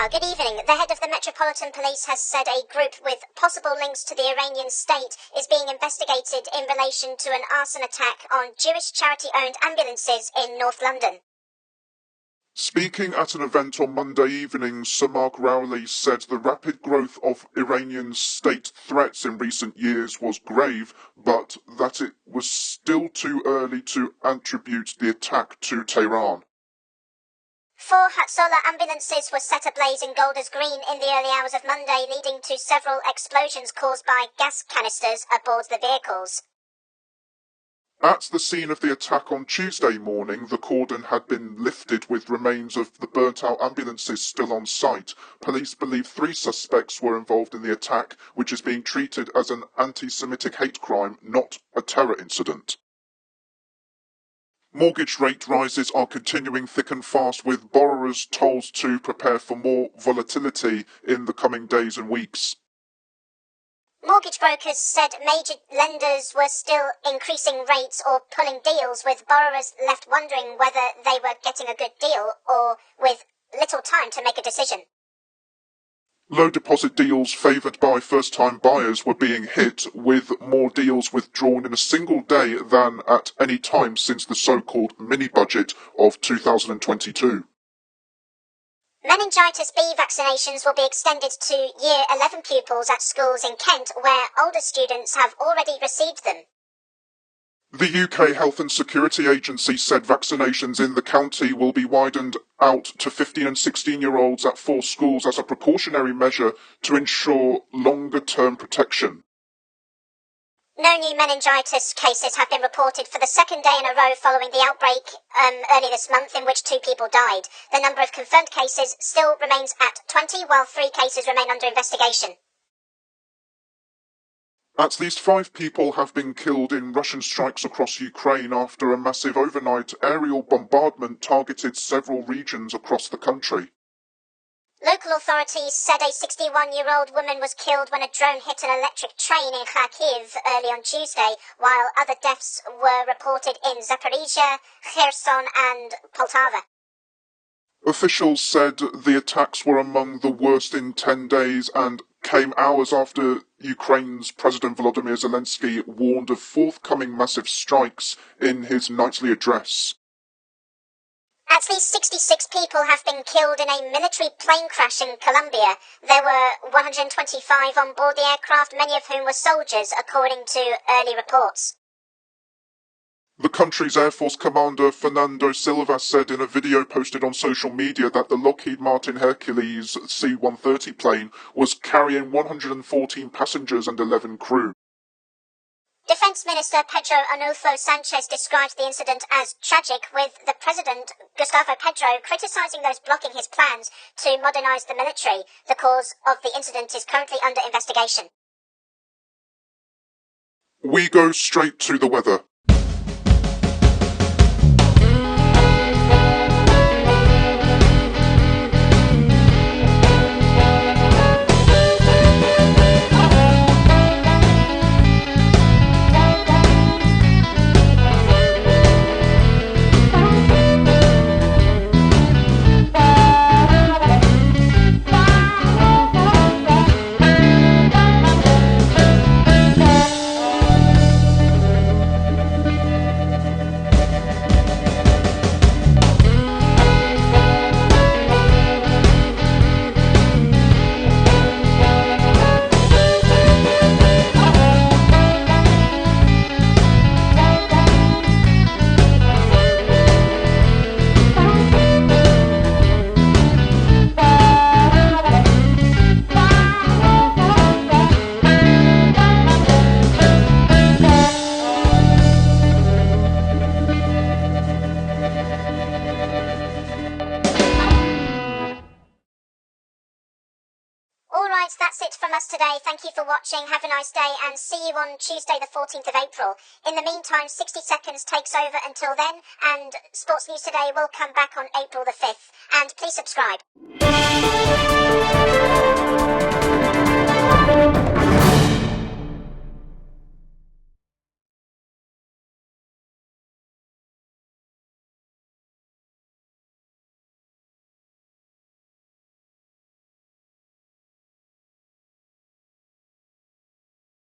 Iqbal, good evening. The head of the Metropolitan Police has said a group with possible links to the Iranian state is being investigated in relation to an arson attack on Jewish charity-owned ambulances in North London. Speaking at an event on Monday evening, Sir Mark Rowley said the rapid growth of Iranian state threats in recent years was grave, but that it was still too early to attribute the attack to Tehran. 4 Hatzola ambulances were set ablaze in Golders Green in the early hours of Monday, leading to several explosions caused by gas canisters aboard the vehicles. At the scene of the attack on Tuesday morning, the cordon had been lifted with remains of the burnt-out ambulances still on site. Police believe 3 suspects were involved in the attack, which is being treated as an anti-Semitic hate crime, not a terror incident. Mortgage rate rises are continuing thick and fast, with borrowers told to prepare for more volatility in the coming days and weeks. Mortgage brokers said major lenders were still increasing rates or pulling deals, with borrowers left wondering whether they were getting a good deal or with little time to make a decision. Low deposit deals favoured by first-time buyers were being hit, with more deals withdrawn in a single day than at any time since the so-called mini-budget of 2022. Meningitis B vaccinations will be extended to Year 11 pupils at schools in Kent, where older students have already received them. The UK Health and Security Agency said vaccinations in the county will be widened out to 15 and 16-year-olds at 4 schools as a precautionary measure to ensure longer-term protection. No new meningitis cases have been reported for the second day in a row following the outbreak early this month, in which 2 people died. The number of confirmed cases still remains at 20, while 3 cases remain under investigation. At least 5 people have been killed in Russian strikes across Ukraine after a massive overnight aerial bombardment targeted several regions across the country. Local authorities said a 61-year-old woman was killed when a drone hit an electric train in Kharkiv early on Tuesday, while other deaths were reported in Zaporizhia, Kherson and Poltava. Officials said the attacks were among the worst in 10 days and came hours after Ukraine's President Volodymyr Zelensky warned of forthcoming massive strikes in his nightly address. At least 66 people have been killed in a military plane crash in Colombia. There were 125 on board the aircraft, many of whom were soldiers, according to early reports. The country's Air Force commander Fernando Silva said in a video posted on social media that the Lockheed Martin Hercules C-130 plane was carrying 114 passengers and 11 crew. Defence Minister Pedro Arnulfo Sanchez described the incident as tragic, with the President, Gustavo Petro, criticising those blocking his plans to modernise the military. The cause of the incident is currently under investigation. We go straight to the weather. Alright, that's it from us today. Thank you for watching, have a nice day, and see you on Tuesday the 14th of April. In the meantime, 60 Seconds takes over until then, and Sports News Today will come back on April the 5th. And please subscribe.